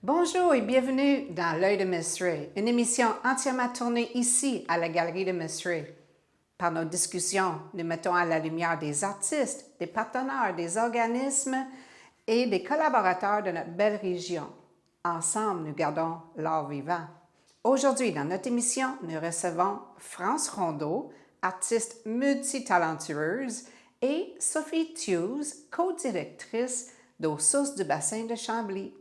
Bonjour et bienvenue dans L'œil de Miss Ray, une émission entièrement tournée ici à la Galerie de Miss Ray. Par nos discussions, nous mettons à la lumière des artistes, des partenaires, des organismes et des collaborateurs de notre belle région. Ensemble, nous gardons l'art vivant. Aujourd'hui, dans notre émission, nous recevons France Rondeau, artiste multitalentueuse, et Sophie Hughes, co-directrice d'Aux Sources du bassin de Chambly.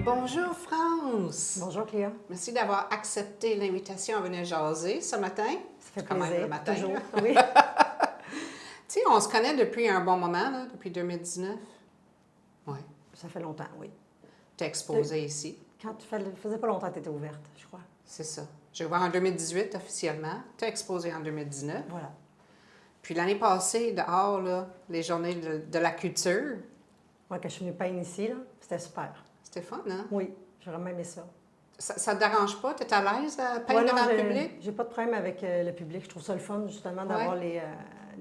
Bonjour France! Bonjour Cléa. Merci d'avoir accepté l'invitation à venir jaser ce matin. Ça fait quand plaisir. même le matin. Toujours, oui. Tu sais, on se connaît depuis un bon moment, là, depuis 2019. Oui. Ça fait longtemps, oui. Tu es exposée ici. Quand tu faisais pas longtemps que tu étais ouverte, je crois. C'est ça. J'ai ouvert en 2018 officiellement. Tu es exposée en 2019. Voilà. Puis l'année passée, dehors, là, les journées de la culture, Moi, quand je suis venue peindre ici, là, c'était super. c'était fun, hein? Oui, j'ai vraiment aimé ça. Ça te dérange pas? Tu es à l'aise à peindre Ouais, non, devant le public? j'ai pas de problème avec le public. Je trouve ça le fun, justement, d'avoir les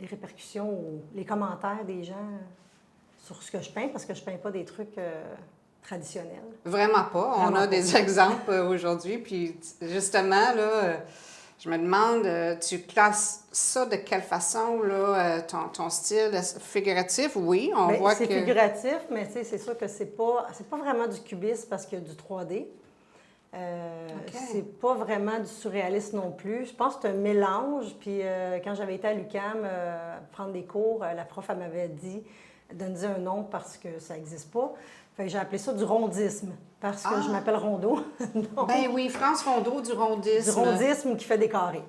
répercussions ou les commentaires des gens sur ce que je peins, parce que je peins pas des trucs traditionnels. Vraiment pas. On Vraiment a pas. des exemples aujourd'hui. Puis justement, là, je me demande, tu classes ça de quelle façon, là, ton style figuratif? Oui, on Bien, voit c'est que... figuratif, mais tu sais, c'est sûr que c'est pas vraiment du cubisme parce qu'il y a du 3D. OK. C'est pas vraiment du surréalisme non plus. Je pense que c'est un mélange. Puis quand j'avais été à l'UQAM prendre des cours, la prof elle m'avait dit de me dire un nom parce que ça n'existe pas. Fait que j'ai appelé ça du rondisme parce que je m'appelle Rondeau. Donc, Ben oui, France Rondeau du rondisme. du rondisme qui fait des carrés.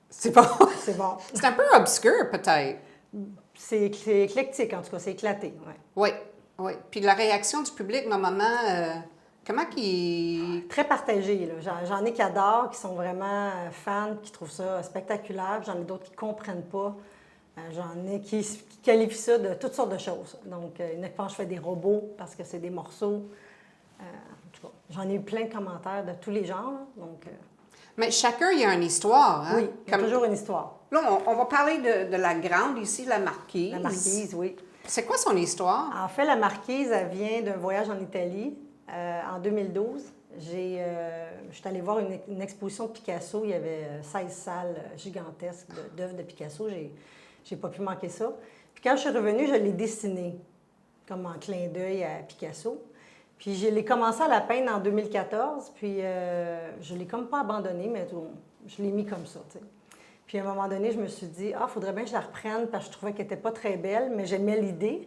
C'est bon. C'est bon. C'est un peu obscur, peut-être. C'est éclectique, en tout cas. C'est éclaté. Ouais. Oui, oui. Puis la réaction du public, normalement, comment qu'il... Très partagé. Là. J'en ai qui adorent, qui sont vraiment fans, qui trouvent ça spectaculaire. J'en ai d'autres qui ne comprennent pas. J'en ai qui qualifient ça de toutes sortes de choses. Donc, il y en a qui pensent que je fais des robots parce que c'est des morceaux. En tout cas, j'en ai eu plein de commentaires de tous les genres. Là. Donc, Mais chacun, il y a une histoire, hein? oui, il y a toujours une histoire. Là, on va parler de la grande ici, la marquise. La marquise, oui. C'est quoi son histoire? En fait, la marquise, elle vient d'un voyage en Italie en 2012. Je suis allée voir une exposition de Picasso. Il y avait 16 salles gigantesques d'œuvres de Picasso. J'ai pas pu manquer ça. Puis quand je suis revenue, je l'ai dessinée, comme en clin d'œil à Picasso. Puis je l'ai commencé à la peindre en 2014, puis je l'ai comme pas abandonnée, mais je l'ai mis comme ça, tu sais. Puis à un moment donné, je me suis dit, il faudrait bien que je la reprenne parce que je trouvais qu'elle n'était pas très belle, mais j'aimais l'idée.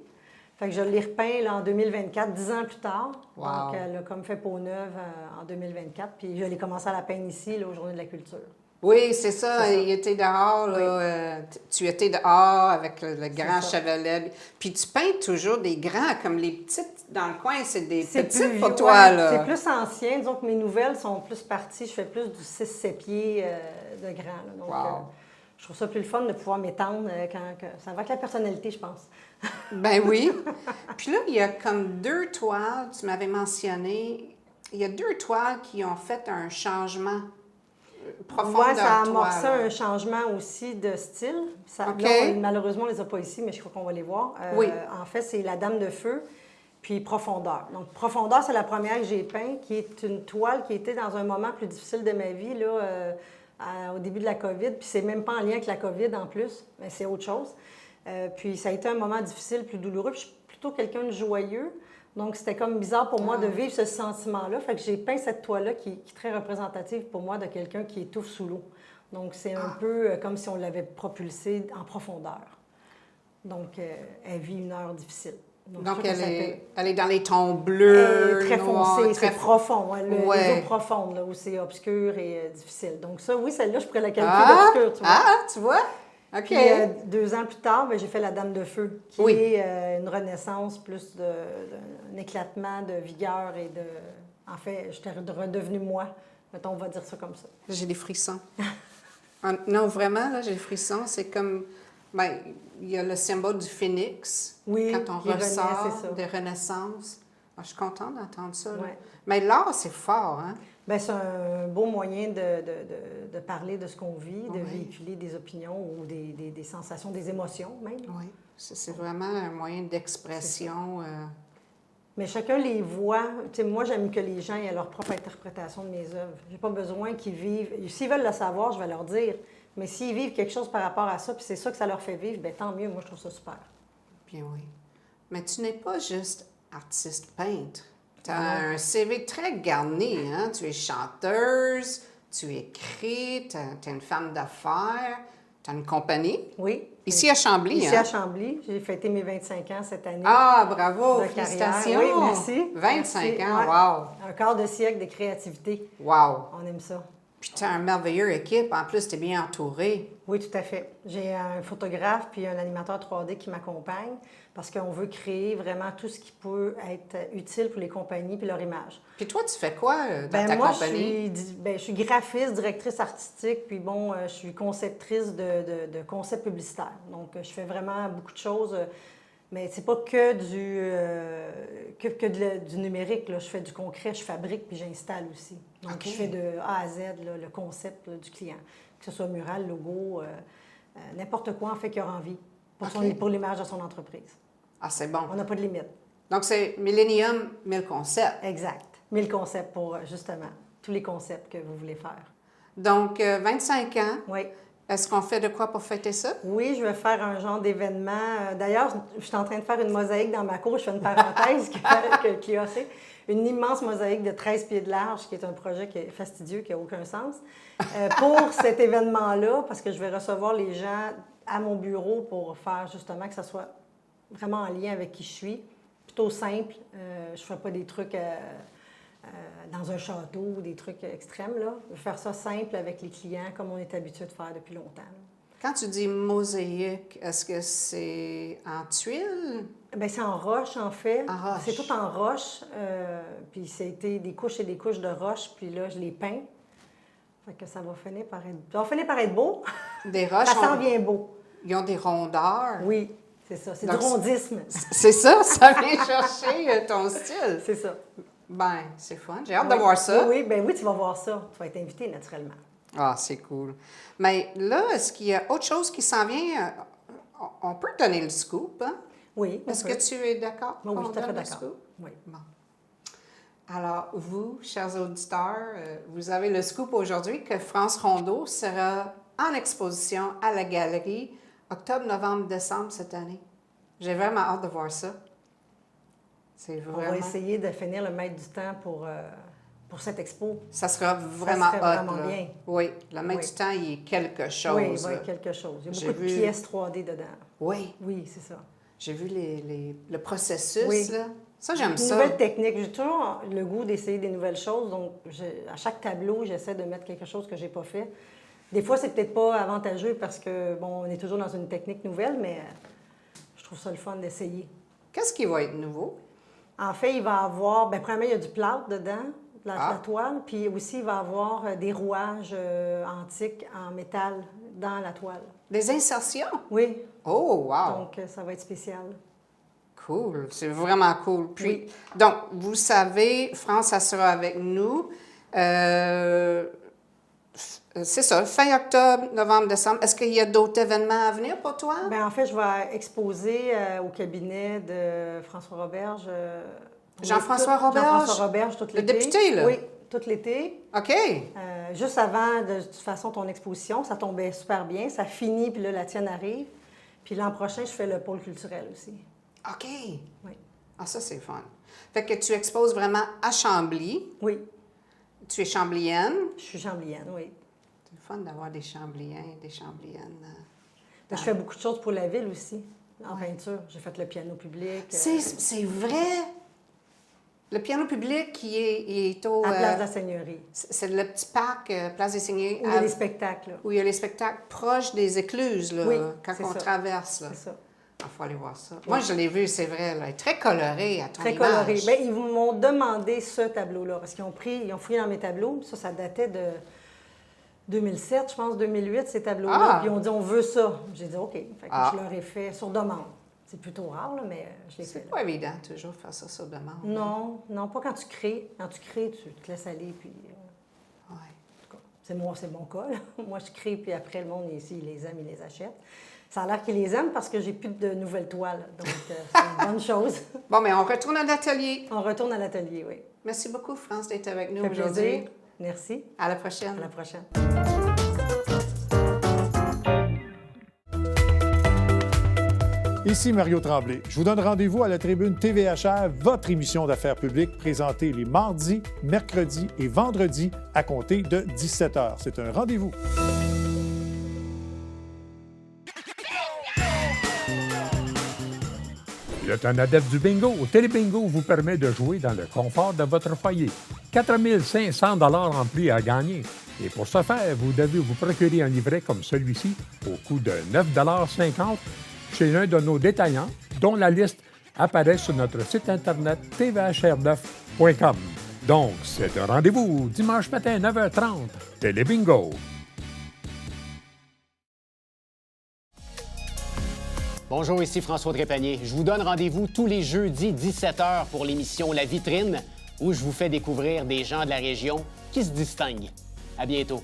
Fait que je l'ai repeint là, en 2024, 10 ans plus tard. Wow. Donc, elle a comme fait peau neuve en 2024. Puis je l'ai commencé à la peindre ici, là, aux Journées de la culture. Oui, c'est ça. Il était dehors, là. Tu étais dehors avec le grand ça. Chevrolet. Puis tu peins toujours des grands, comme les petites dans le coin, c'est des C'est petites plus pour vieux, toi, ouais, là. c'est plus ancien. Disons que mes nouvelles sont plus parties. Je fais plus du 6-7 pieds de grand. Là. Donc, Wow. je trouve ça plus le fun de pouvoir m'étendre ça va avec la personnalité, je pense. Ben oui. Puis là, il y a comme 2 toiles, tu m'avais mentionné, il y a 2 toiles qui ont fait un changement profond Ouais, de ça a toi, amorcé là. un changement aussi de style. OK. Là, malheureusement, on ne les a pas ici, mais je crois qu'on va les voir. Oui. En fait, c'est la Dame de Feu, puis Profondeur. Donc, Profondeur, c'est la première que j'ai peinte, qui est une toile qui était dans un moment plus difficile de ma vie, là, au début de la COVID. Puis c'est même pas en lien avec la COVID en plus, mais c'est autre chose. Puis ça a été un moment difficile, plus douloureux. Puis je suis plutôt quelqu'un de joyeux. Donc, c'était comme bizarre pour moi de vivre ce sentiment-là. Fait que j'ai peint cette toile-là qui est très représentative pour moi de quelqu'un qui étouffe sous l'eau. Donc, c'est un peu comme si on l'avait propulsée en profondeur. Donc, elle vit une heure difficile. Donc, ça, elle est dans les tons bleus, très noirs, foncé, c'est profond. Ouais, les Ouais. eaux profondes, là, où c'est obscur et difficile. Donc, ça, oui, celle-là, je pourrais la qualifier d'obscure, tu vois. Tu vois? OK. Puis, 2 ans plus tard, ben, j'ai fait la Dame de Feu, qui Oui. est une renaissance, plus d'un éclatement de vigueur et de... En fait, j'étais redevenue moi. Mettons, on va dire ça comme ça. J'ai des frissons. Non, vraiment, là, j'ai des frissons. C'est comme... Bien, il y a le symbole du phénix. Oui, quand on qui renaît, ressort c'est ça. de renaissance. Ah, je suis contente d'entendre ça. Là. Ouais. Mais l'art, c'est fort, hein? Bien, c'est un beau moyen de parler de ce qu'on vit, de Oui. véhiculer des opinions ou des sensations, des émotions même. Oui. C'est vraiment un moyen d'expression. Mais chacun les voit. Tu sais, moi, j'aime que les gens aient leur propre interprétation de mes œuvres. J'ai pas besoin qu'ils vivent. S'ils veulent le savoir, je vais leur dire. Mais s'ils vivent quelque chose par rapport à ça, puis c'est ça que ça leur fait vivre, bien tant mieux. Moi, je trouve ça super. Bien oui. Mais tu n'es pas juste artiste peintre. Tu as Non. un CV très garni, hein? Tu es chanteuse, tu écris, tu es une femme d'affaires, tu as une compagnie. Oui. Ici à Chambly, Ici hein? à Chambly. J'ai fêté mes 25 ans cette année. Ah, bravo! de Félicitations! carrière. Oui, merci. 25 Merci. ans, Ouais. wow! Un quart de siècle de créativité. Wow! On aime ça. Puis tu as un merveilleux équipe. En plus, tu es bien entourée. Oui, tout à fait. J'ai un photographe puis un animateur 3D qui m'accompagne parce qu'on veut créer vraiment tout ce qui peut être utile pour les compagnies puis leur image. Puis toi, tu fais quoi dans ta Moi, compagnie? je suis graphiste, directrice artistique, puis bon, je suis conceptrice de concepts publicitaires. Donc, je fais vraiment beaucoup de choses, mais c'est pas que du numérique. Là. Je fais du concret, je fabrique, puis j'installe aussi. Donc, OK. je fais de A à Z là, le concept là, du client, que ce soit mural, logo, n'importe quoi en fait qu'il aura envie OK. pour l'image de son entreprise. Ah, c'est bon. On n'a pas de limite. Donc, c'est Millennium 1000 concepts. Exact. 1000 concepts pour, justement, tous les concepts que vous voulez faire. Donc, 25 ans. Oui. Est-ce qu'on fait de quoi pour fêter ça? Oui, je vais faire un genre d'événement. D'ailleurs, je suis en train de faire une mosaïque dans ma cour. Je fais une parenthèse qui a fait. Une immense mosaïque de 13 pieds de large, qui est un projet qui est fastidieux, qui n'a aucun sens, pour cet événement-là, parce que je vais recevoir les gens à mon bureau pour faire justement que ça soit vraiment en lien avec qui je suis. Plutôt simple. Je ne ferai pas des trucs dans un château, des trucs extrêmes. Là. Je vais faire ça simple avec les clients, comme on est habitué de faire depuis longtemps. Quand tu dis mosaïque, est-ce que c'est en tuiles? Bien, c'est en roche, en fait. En roche. C'est tout en roche. Puis c'était des couches et des couches de roche. Puis là, je les peins. Fait que ça va finir par être beau. Des roches, Ça s'en vient beau. ils ont des rondeurs. Oui, c'est ça. C'est du Donc, rondisme. C'est ça, ça vient chercher ton style. C'est ça. Ben, c'est fun. J'ai hâte de voir ça. Oui, tu vas voir ça. Tu vas être invité naturellement. Ah, c'est cool. Mais là, est-ce qu'il y a autre chose qui s'en vient? On peut donner le scoop, hein? Oui. Est-ce que tu es d'accord? Oui, qu'on tout à fait donne le d'accord. scoop? Oui. Bon. Alors, vous, chers auditeurs, vous avez le scoop aujourd'hui que France Rondeau sera en exposition à la galerie octobre, novembre, décembre cette année. J'ai vraiment hâte de voir ça. C'est On vraiment... va essayer de finir le maître du temps pour cette expo. Ça sera vraiment serait hot, vraiment là. bien. Oui, le maître Oui. du temps, il est quelque chose. Oui, il va là. être quelque chose. Il y a J'ai beaucoup de vu- pièces 3D dedans. Oui, Oui, c'est ça. j'ai vu le processus, Oui. là. Ça, j'aime Une ça. nouvelle technique. J'ai toujours le goût d'essayer des nouvelles choses. Donc, à chaque tableau, j'essaie de mettre quelque chose que je n'ai pas fait. Des fois, c'est peut-être pas avantageux parce que, bon, on est toujours dans une technique nouvelle, mais je trouve ça le fun d'essayer. Qu'est-ce qui va être nouveau? En fait, il va y avoir, bien, premièrement, il y a du plâtre dedans, de Ah. la toile, puis aussi, il va y avoir des rouages antiques en métal dans la toile. Des insertions? Oui, Oh, wow! donc ça va être spécial. Cool, c'est vraiment cool. Puis, Oui. donc, vous savez, France, ça sera avec nous. C'est ça, fin octobre, novembre, décembre. Est-ce qu'il y a d'autres événements à venir pour toi? Bien, en fait, je vais exposer au cabinet de François Roberge. Jean-François Roberge? Jean-François Roberge, tout Le l'été. député, là? Oui, tout l'été. OK. Juste avant, de toute façon, ton exposition, ça tombait super bien. Ça finit, puis là, la tienne arrive. Puis l'an prochain, je fais le pôle culturel aussi. OK. Oui. Ah, ça, c'est fun. Fait que tu exposes vraiment à Chambly. Oui, Tu es chamblyenne. je suis chamblienne, oui. C'est le fun d'avoir des chambliens, des chambliennes. Je fais beaucoup de choses pour la ville aussi, en peinture. J'ai fait le piano public. C'est vrai! Le piano public qui est au... À Place de la Seigneurie, c'est le petit parc, Place des Seigneurs, où il y a des spectacles. Là. où il y a les spectacles proches des écluses, là, Oui, quand c'est on ça. traverse. Là. C'est ça. Il faut aller voir ça. Moi, je l'ai vu, c'est vrai. Là. Elle est très colorée à ton Très image. coloré. Bien, ils m'ont demandé ce tableau-là, parce qu'ils ont fouillé dans mes tableaux. Ça datait de 2007, je pense, 2008, ces tableaux-là. Ah! Puis ils ont dit, on veut ça. J'ai dit, OK. Fait que Ah. je leur ai fait sur demande. C'est plutôt rare, là, mais je l'ai fait. C'est pas évident toujours faire ça sur demande. Non, non, pas quand tu crées. Quand tu crées, tu te laisses aller, puis... Ouais. En tout cas, c'est mon cas, là. Moi, je crée, puis après, le monde, ici, il les aime, il les achète. Ça a l'air qu'ils les aiment parce que j'ai plus de nouvelles toiles, donc c'est une bonne chose. Bon, mais on retourne à l'atelier. On retourne à l'atelier, oui. Merci beaucoup, France, d'être avec nous Ça fait aujourd'hui. plaisir. Merci. À la prochaine. À la prochaine. Ici Mario Tremblay. Je vous donne rendez-vous à la tribune TVHR, votre émission d'affaires publiques présentée les mardis, mercredis et vendredis à compter de 17h. C'est un rendez-vous. Vous êtes un adepte du bingo? Télébingo vous permet de jouer dans le confort de votre foyer. 4 500 $ en prix à gagner. Et pour ce faire, vous devez vous procurer un livret comme celui-ci au coût de 9,50 $ chez un de nos détaillants, dont la liste apparaît sur notre site internet tvhr9.com. Donc, c'est un rendez-vous dimanche matin 9h30. Télébingo. Bonjour, ici François Trépanier. Je vous donne rendez-vous tous les jeudis 17h pour l'émission La Vitrine, où je vous fais découvrir des gens de la région qui se distinguent. À bientôt.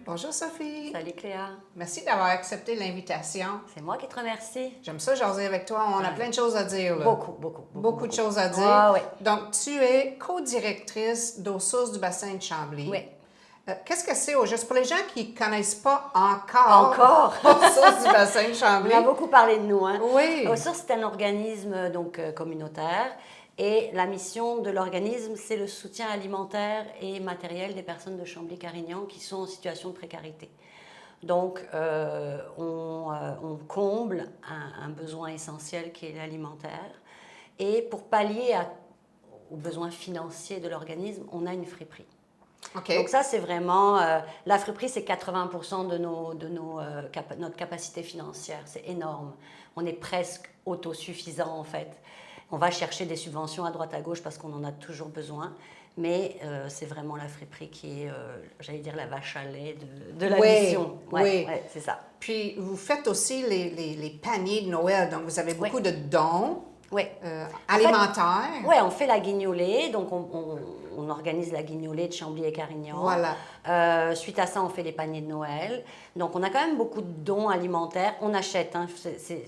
Bonjour, Sophie. Salut Cléa. Merci d'avoir accepté l'invitation. C'est moi qui te remercie. J'aime ça jaser avec toi. On a plein de choses à dire. Là. Beaucoup de choses à dire. Ah, oui. Donc, tu es co-directrice d'Eau Source du bassin de Chambly. Oui. Qu'est-ce que c'est au juste? Pour les gens qui ne connaissent pas encore Eau Source du bassin de Chambly. On a beaucoup parlé de nous. Hein? Oui. Eau Source, c'est un organisme communautaire. Et la mission de l'organisme, c'est le soutien alimentaire et matériel des personnes de Chambly-Carignan qui sont en situation de précarité. Donc, on comble un besoin essentiel qui est l'alimentaire. Et pour pallier aux besoins financiers de l'organisme, on a une friperie. Okay. Donc ça, c'est vraiment... la friperie, c'est 80% de notre capacité financière. C'est énorme. On est presque autosuffisant, en fait. On va chercher des subventions à droite à gauche parce qu'on en a toujours besoin, mais c'est vraiment la friperie qui est, j'allais dire, la vache à lait de la mission. Oui, c'est ça. Puis, vous faites aussi les paniers de Noël, donc vous avez beaucoup de dons alimentaires. Oui, on fait la guignolée, donc on organise la guignolée de Chambly et Carignan. Voilà. Suite à ça, on fait les paniers de Noël. Donc, on a quand même beaucoup de dons alimentaires. On achète, hein,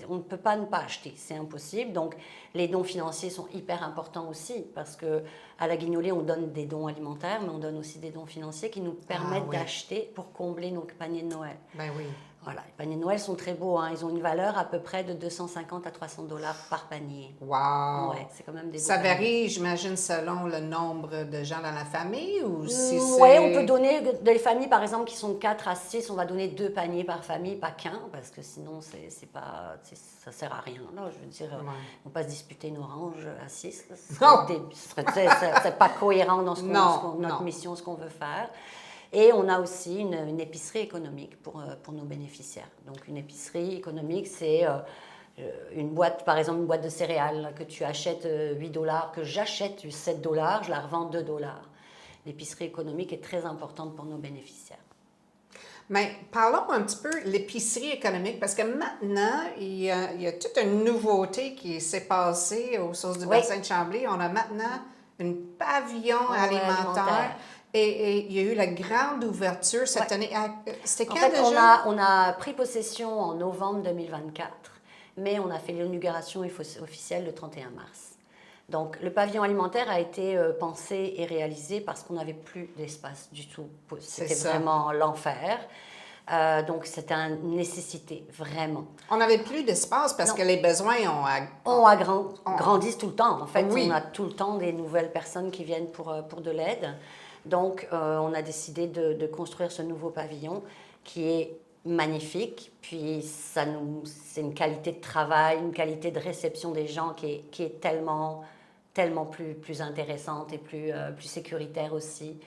on ne peut pas ne pas acheter, c'est impossible. Donc, les dons financiers sont hyper importants aussi parce qu'à la guignolée, on donne des dons alimentaires, mais on donne aussi des dons financiers qui nous permettent d'acheter pour combler nos paniers de Noël. Ben oui. Voilà, les paniers de Noël sont très beaux. Hein. Ils ont une valeur à peu près de 250 à 300 $ par panier. Wow! Ouais, c'est quand même des beaux Ça paniers. varie, j'imagine, selon le nombre de gens dans la famille ou si c'est... Oui, on peut donner des familles, par exemple, qui sont de 4 à 6, on va donner 2 paniers par famille, pas qu'un, parce que sinon, ça sert à rien. Là, je veux dire, on ne va pas se disputer une orange à 6. C'est pas cohérent dans notre mission, ce qu'on veut faire. Et on a aussi une épicerie économique pour nos bénéficiaires. Donc, une épicerie économique, c'est une boîte, par exemple, une boîte de céréales que tu achètes 8 $, que j'achète 7 $, je la revends 2 $. L'épicerie économique est très importante pour nos bénéficiaires. Mais parlons un petit peu de l'épicerie économique, parce que maintenant, il y a toute une nouveauté qui s'est passée aux Sources du bassin de Chambly. On a maintenant un pavillon alimentaire. Et il y a eu la grande ouverture cette année. C'était quand déjà? On a pris possession en novembre 2024, mais on a fait l'inauguration officielle le 31 mars. Donc, le pavillon alimentaire a été pensé et réalisé parce qu'on n'avait plus d'espace du tout. C'était vraiment l'enfer. Donc, c'était une nécessité, vraiment. On n'avait plus d'espace parce que les besoins grandissent tout le temps. En fait, oui. on a tout le temps des nouvelles personnes qui viennent pour de l'aide. Donc, on a décidé de construire ce nouveau pavillon qui est magnifique. Puis, c'est une qualité de travail, une qualité de réception des gens qui est tellement plus intéressante et plus sécuritaire aussi.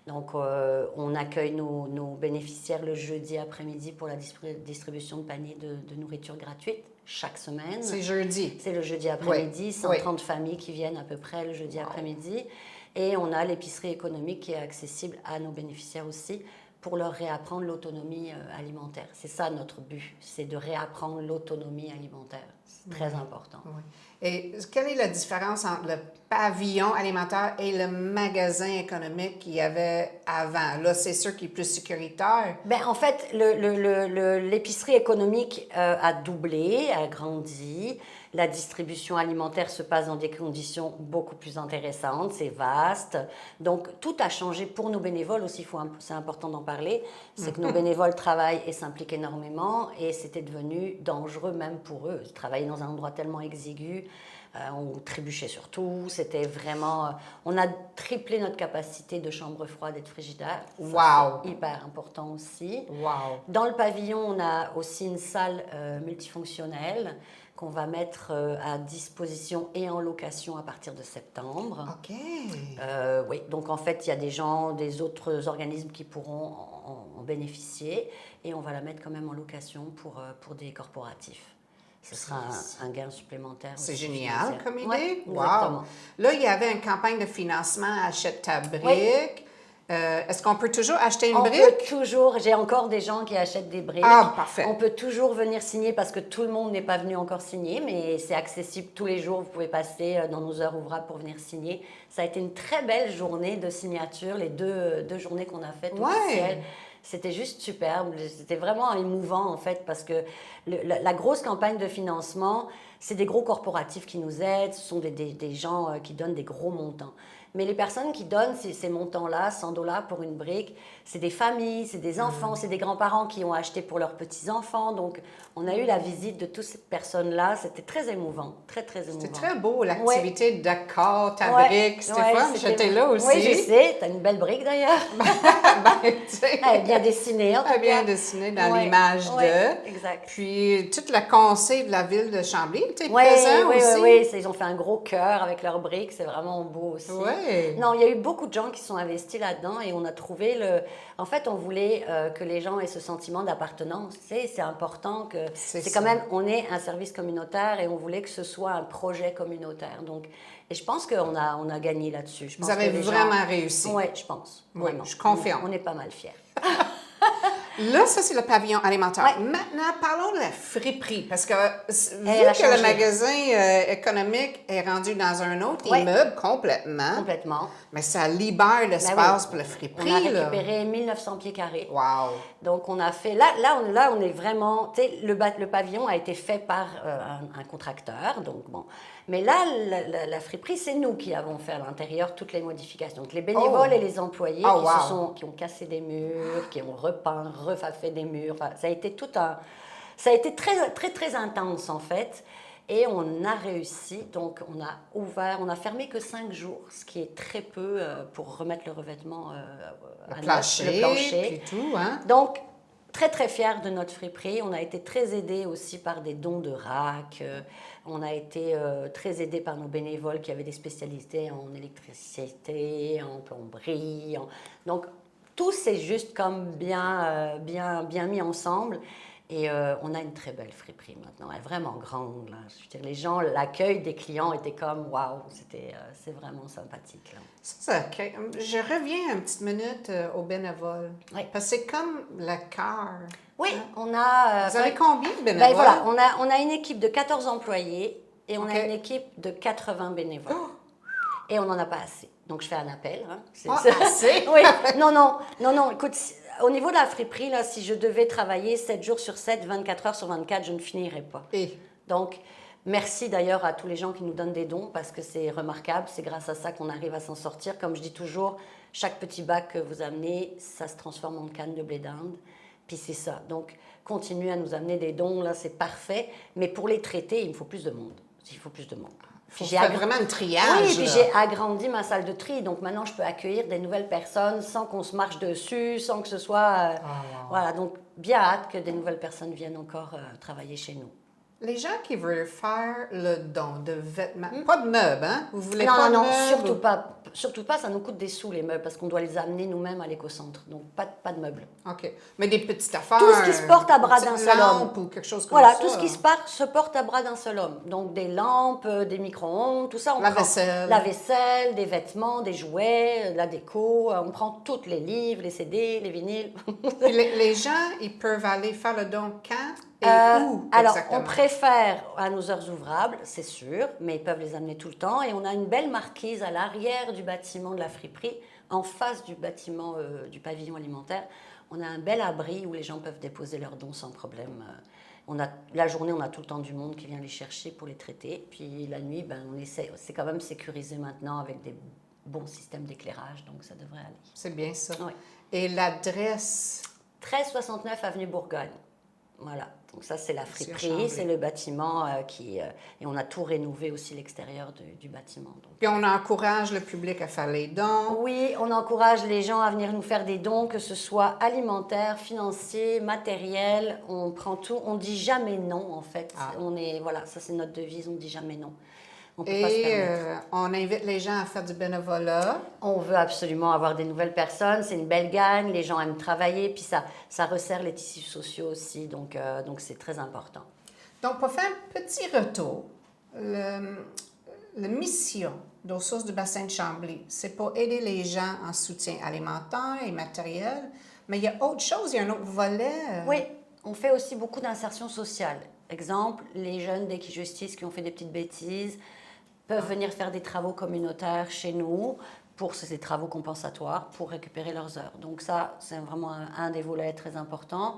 Donc, on accueille nos bénéficiaires le jeudi après-midi pour la distribution de paniers de nourriture gratuite chaque semaine. C'est jeudi. C'est le jeudi après-midi. 130 familles qui viennent à peu près le jeudi après-midi. Et on a l'épicerie économique qui est accessible à nos bénéficiaires aussi pour leur réapprendre l'autonomie alimentaire. C'est ça notre but, c'est de réapprendre l'autonomie alimentaire. C'est très important. Oui. Et quelle est la différence entre le pavillon alimentaire et le magasin économique qu'il y avait avant? Là, c'est sûr qu'il est plus sécuritaire. Ben, en fait, l'épicerie économique a doublé, a grandi. La distribution alimentaire se passe dans des conditions beaucoup plus intéressantes, c'est vaste. Donc, tout a changé pour nos bénévoles aussi, c'est important d'en parler. C'est que nos bénévoles travaillent et s'impliquent énormément et c'était devenu dangereux même pour eux. Ils travaillaient dans un endroit tellement exigu, on trébuchait sur tout, c'était vraiment... on a triplé notre capacité de chambre froide et de frigidaire. Wow! C'est hyper important aussi. Wow! Dans le pavillon, on a aussi une salle multifonctionnelle qu'on va mettre à disposition et en location à partir de septembre. OK. Oui, donc en fait, il y a des gens, des autres organismes qui pourront en bénéficier et on va la mettre quand même en location pour des corporatifs. Ce sera un gain supplémentaire. C'est aussi génial financier. comme idée. Ouais, Wow! exactement. Là, il y avait une campagne de financement Achète ta brique. Oui. Est-ce qu'on peut toujours acheter une On brique? peut toujours, j'ai encore des gens qui achètent des briques. Ah, parfait. On peut toujours venir signer parce que tout le monde n'est pas venu encore signer, mais c'est accessible tous les jours. Vous pouvez passer dans nos heures ouvrables pour venir signer. Ça a été une très belle journée de signature, les deux journées qu'on a faites officielles. C'était juste superbe. C'était vraiment émouvant, en fait, parce que la grosse campagne de financement, c'est des gros corporatifs qui nous aident. Ce sont des gens qui donnent des gros montants. Mais les personnes qui donnent ces montants-là, 100 $ pour une brique, c'est des familles, c'est des enfants, c'est des grands-parents qui ont acheté pour leurs petits-enfants. Donc, on a eu la visite de toutes ces personnes-là. C'était très émouvant, très, très émouvant. C'était très beau, l'activité de D'accord, ta brique. C'était fun. J'étais là aussi. Oui, je sais. Tu as une belle brique, d'ailleurs. Ben, tu sais, Elle est bien dessinée, en tout cas. elle est bien dessinée dans Ouais, l'image ouais, de. exact. Puis, tout le conseil de la ville de Chambly était Oui, présent aussi. oui. Ils ont fait un gros cœur avec leurs briques. C'est vraiment beau aussi. Ouais. Non, il y a eu beaucoup de gens qui sont investis là-dedans et on a trouvé le... En fait, on voulait que les gens aient ce sentiment d'appartenance. Tu sais, c'est important que... C'est ça. quand même... On est un service communautaire et on voulait que ce soit un projet communautaire. Donc, et je pense qu'on on a gagné là-dessus. Vous avez vraiment réussi. Oui, je pense. Oui, Vraiment. je confirme. On est pas mal fiers. Là, ça, c'est le pavillon alimentaire. Ouais. Maintenant, parlons de la friperie, parce que vu Elle a que le changé. magasin économique est rendu dans un autre Ouais. immeuble complètement, Complètement. mais ça libère l'espace pour la friperie. On a là. récupéré 1900 pieds carrés. Wow! Donc, on a fait... Là, on est vraiment... Tu sais, le pavillon a été fait par un contracteur, donc bon. Mais là, la friperie, c'est nous qui avons fait à l'intérieur toutes les modifications. Donc, les bénévoles et les employés qui ont cassé des murs, qui ont repeint, refait des murs. Enfin, ça a été ça a été très, très, très intense, en fait. Et on a réussi. Donc, on a fermé que 5 jours, ce qui est très peu pour remettre le revêtement Le plancher, puis tout, hein? Donc, très, très fiers de notre friperie. On a été très aidés aussi par des dons de RAC. On a été très aidés par nos bénévoles qui avaient des spécialités en électricité, en plomberie. Donc, tout s'est juste comme bien mis ensemble. Et on a une très belle friperie maintenant. Elle est vraiment grande. Là. Je veux dire, les gens, l'accueil des clients était comme « waouh ». C'est vraiment sympathique. Là. Je reviens une petite minute aux bénévoles. Oui. Parce que c'est comme le cœur. Oui, on a... Vous avez combien de bénévoles? Ben voilà, on a une équipe de 14 employés et on OK. a une équipe de 80 bénévoles. Et on n'en a pas assez. Donc, je fais un appel. Hein. Assez? Oui, non. Écoute, au niveau de la friperie, là, si je devais travailler 7 jours sur 7, 24 heures sur 24, je ne finirais pas. Et? Donc, merci d'ailleurs à tous les gens qui nous donnent des dons parce que c'est remarquable. C'est grâce à ça qu'on arrive à s'en sortir. Comme je dis toujours, chaque petit bac que vous amenez, ça se transforme en canne de blé d'Inde. Puis c'est ça. Donc, continuez à nous amener des dons, là, c'est parfait. Mais pour les traiter, il me faut plus de monde. Il faut plus de monde. Il faut faire vraiment un triage. Oui, puis là. j'ai agrandi ma salle de tri. Donc maintenant, je peux accueillir des nouvelles personnes sans qu'on se marche dessus, sans que ce soit... Voilà, donc bien hâte que des nouvelles personnes viennent encore travailler chez nous. Les gens qui veulent faire le don de vêtements, pas de meubles, hein? Vous voulez Non, pas de non, meubles? surtout pas, ça nous coûte des sous les meubles parce qu'on doit les amener nous-mêmes à l'éco-centre. Donc pas de meubles. OK. Mais des petites affaires. Tout ce qui se porte à bras d'un seul homme. Lampe ou quelque chose comme Voilà, ça. tout ce qui se porte à bras d'un seul homme. Donc des lampes, des micro-ondes, tout ça. On La prend vaisselle. La vaisselle, des vêtements, des jouets, la déco. On prend tous les livres, les CD, les vinyles. Puis les gens, ils peuvent aller faire le don quand et où Alors, exactement? on préfère à nos heures ouvrables, c'est sûr, mais ils peuvent les amener tout le temps. Et on a une belle marquise à l'arrière du bâtiment de la friperie, en face du bâtiment du pavillon alimentaire. On a un bel abri où les gens peuvent déposer leurs dons sans problème. La journée, on a tout le temps du monde qui vient les chercher pour les traiter. Puis la nuit, on essaie. C'est quand même sécurisé maintenant avec des bons systèmes d'éclairage, donc ça devrait aller. C'est bien ça. Oui. Et l'adresse? 1369 avenue Bourgogne. Voilà. Donc ça, c'est la Sur friperie, Chambly. c'est le bâtiment et on a tout rénové aussi l'extérieur du bâtiment. Donc. Puis on encourage le public à faire les dons. Oui, on encourage les gens à venir nous faire des dons, que ce soit alimentaire, financier, matériel. On prend tout. On dit jamais non, en fait. Ah. Voilà, ça c'est notre devise. On dit jamais non. On peut pas se Et permettre. on invite les gens à faire du bénévolat. On veut absolument avoir des nouvelles personnes. C'est une belle gagne. Les gens aiment travailler. Puis ça resserre les tissus sociaux aussi. Donc c'est très important. Donc, pour faire un petit retour, la mission d'Eau Source du bassin de Chambly, c'est pour aider les gens en soutien alimentaire et matériel. Mais il y a autre chose, il y a un autre volet. Oui, on fait aussi beaucoup d'insertion sociale. Exemple, les jeunes d'Équijustice qui ont fait des petites bêtises peuvent venir faire des travaux communautaires chez nous pour ces travaux compensatoires pour récupérer leurs heures. Donc ça, c'est vraiment un des volets très importants.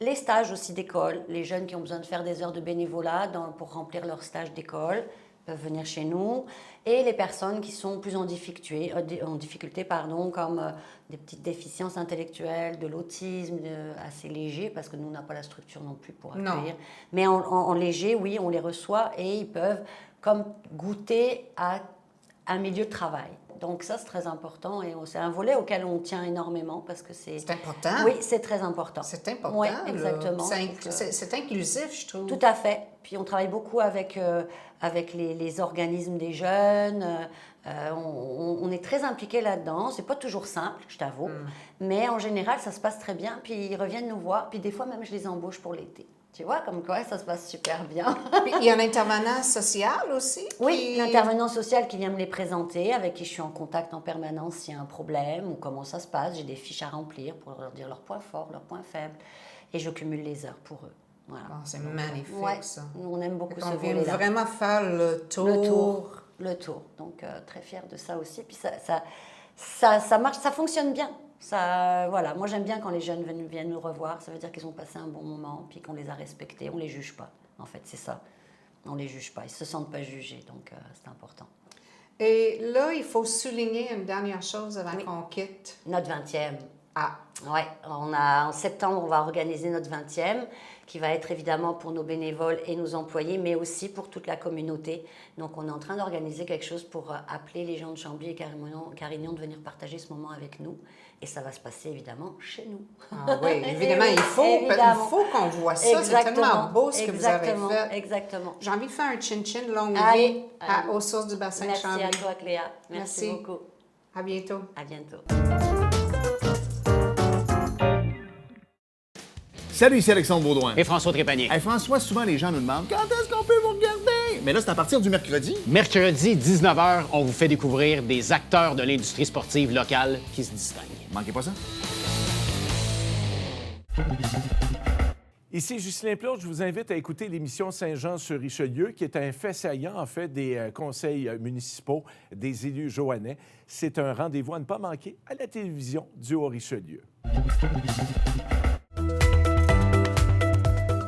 Les stages aussi d'école, les jeunes qui ont besoin de faire des heures de bénévolat pour remplir leur stage d'école peuvent venir chez nous. Et les personnes qui sont plus en difficulté, comme des petites déficiences intellectuelles, de l'autisme assez léger, parce que nous, on n'a pas la structure non plus pour accueillir. Non. Mais en léger, oui, on les reçoit et ils peuvent comme goûter à un milieu de travail. Donc ça, c'est très important et c'est un volet auquel on tient énormément parce que c'est... C'est important. Oui, c'est très important. C'est important. Oui, là. exactement. C'est inclusif, je trouve. Tout à fait. Puis on travaille beaucoup avec les organismes des jeunes. On est très impliqués là-dedans. C'est pas toujours simple, je t'avoue. Mais en général, ça se passe très bien. Puis ils reviennent nous voir. Puis des fois, même, je les embauche pour l'été. Tu vois, comme quoi, ça se passe super bien. Puis, il y a un intervenant social aussi? Oui, l'intervenant social qui vient me les présenter, avec qui je suis en contact en permanence s'il y a un problème ou comment ça se passe. J'ai des fiches à remplir pour leur dire leurs points forts, leurs points faibles. Et je cumule les heures pour eux. Voilà. Bon, c'est magnifique, Ouais, ça. on aime beaucoup ce On vient volet-là. vraiment faire le tour. Le tour. Donc, très fière de ça aussi. Puis ça marche, ça fonctionne bien. Voilà. Moi, j'aime bien quand les jeunes viennent nous revoir. Ça veut dire qu'ils ont passé un bon moment, puis qu'on les a respectés. On ne les juge pas, en fait, c'est ça. On ne les juge pas. Ils ne se sentent pas jugés, donc c'est important. Et là, il faut souligner une dernière chose avant qu'on quitte. Notre 20e. Ah, Ouais, en septembre, on va organiser notre 20e, qui va être évidemment pour nos bénévoles et nos employés, mais aussi pour toute la communauté. Donc, on est en train d'organiser quelque chose pour appeler les gens de Chambly et Carignan de venir partager ce moment avec nous. Et ça va se passer évidemment chez nous. ah oui, évidemment, il faut qu'on voit ça. C'est tellement beau ce que vous avez fait. Exactement. J'ai envie de faire un chin-chin longue Allez, vie aux sources du bassin Merci de Chambly. à toi, Cléa. Merci beaucoup. À bientôt. À bientôt. Salut, ici Alexandre Baudouin. Et François Trépanier. Hey, François, souvent les gens nous demandent quand est-ce qu'on peut vous regarder? Mais là, c'est à partir du mercredi. Mercredi, 19h, on vous fait découvrir des acteurs de l'industrie sportive locale qui se distinguent. Manquez pas ça. Ici Ghislain Plante, je vous invite à écouter l'émission Saint-Jean-sur-Richelieu, qui est un fait saillant, en fait, des conseils municipaux des élus joannais. C'est un rendez-vous à ne pas manquer à la télévision du Haut-Richelieu.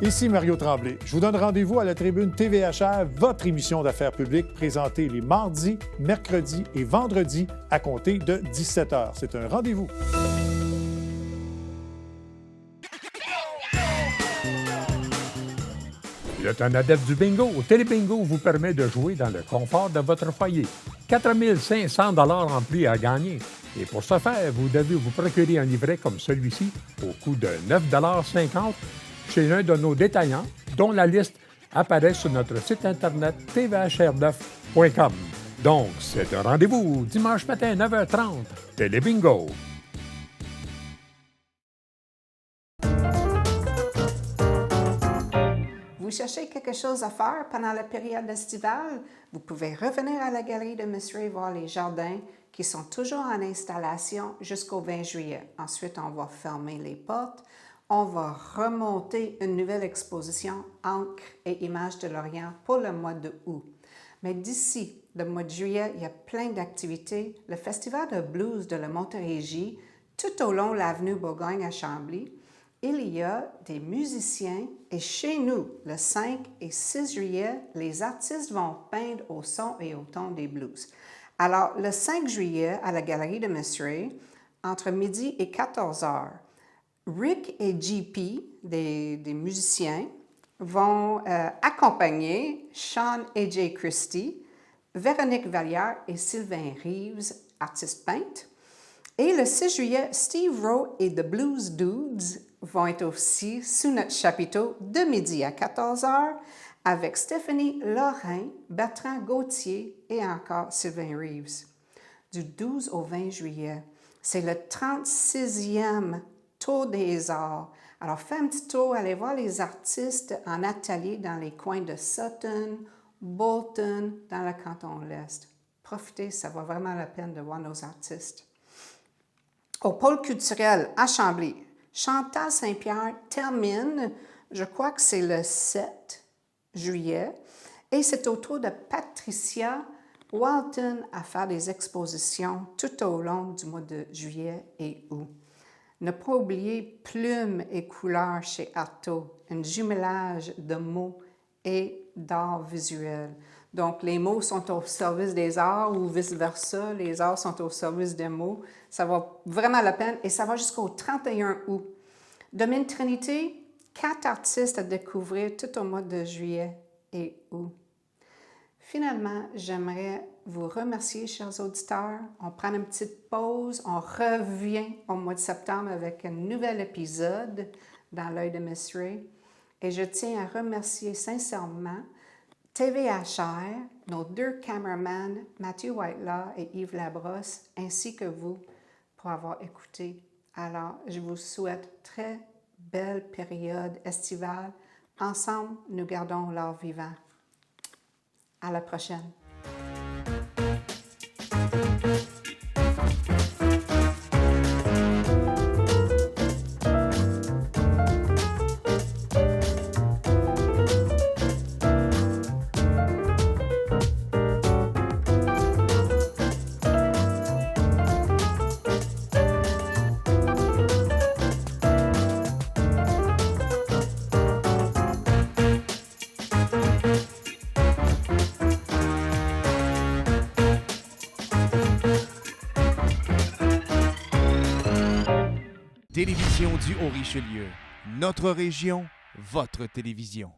Ici Mario Tremblay. Je vous donne rendez-vous à la tribune TVHR, votre émission d'affaires publiques présentée les mardis, mercredis et vendredis à compter de 17h. C'est un rendez-vous. Vous êtes un adepte du bingo? Télébingo vous permet de jouer dans le confort de votre foyer. 4 500 $ remplis à gagner. Et pour ce faire, vous devez vous procurer un livret comme celui-ci au coût de 9,50 $ chez l'un de nos détaillants, dont la liste apparaît sur notre site Internet tvhr9.com. Donc, c'est un rendez-vous dimanche matin 9h30, Télébingo. Vous cherchez quelque chose à faire pendant la période estivale? Vous pouvez revenir à la galerie de Miss Ray voir les jardins qui sont toujours en installation jusqu'au 20 juillet. Ensuite, on va fermer les portes. On va remonter une nouvelle exposition Encre et images de l'Orient pour le mois de août. Mais d'ici le mois de juillet, il y a plein d'activités. Le Festival de blues de la Montérégie, tout au long de l'avenue Bourgogne à Chambly. Il y a des musiciens et chez nous, le 5 et 6 juillet, les artistes vont peindre au son et au ton des blues. Alors, le 5 juillet, à la galerie de Miss Ray, entre midi et 14 heures, Rick et JP, des musiciens, vont accompagner Sean et Jay Christie, Véronique Vallière et Sylvain Reeves, artistes peintres. Et le 6 juillet, Steve Rowe et The Blues Dudes vont être aussi sous notre chapiteau de midi à 14 heures avec Stéphanie Lorrain, Bertrand Gauthier et encore Sylvain Reeves. Du 12 au 20 juillet, c'est le 36e Tour des Arts. Alors, fais un petit tour, allez voir les artistes en atelier dans les coins de Sutton, Bolton, dans le canton de l'Est. Profitez, ça vaut vraiment la peine de voir nos artistes. Au pôle culturel à Chambly, Chantal Saint-Pierre termine, je crois que c'est le 7 juillet, et c'est au tour de Patricia Walton à faire des expositions tout au long du mois de juillet et août. Ne pas oublier Plumes et couleurs chez Artaud, un jumelage de mots et d'art visuel. Donc, les mots sont au service des arts ou vice-versa, les arts sont au service des mots. Ça vaut vraiment la peine et ça va jusqu'au 31 août. Domaine Trinité, 4 artistes à découvrir tout au mois de juillet et août. Finalement, j'aimerais vous remercier, chers auditeurs. On prend une petite pause, on revient au mois de septembre avec un nouvel épisode dans l'œil de Miss Ray. Et je tiens à remercier sincèrement TVHR, nos 2 caméramans, Mathieu Whitelaw et Yves Labrosse, ainsi que vous, pour avoir écouté. Alors, je vous souhaite très belle période estivale. Ensemble, nous gardons l'art vivant. À la prochaine. Télévision du Haut-Richelieu. Notre région, votre télévision.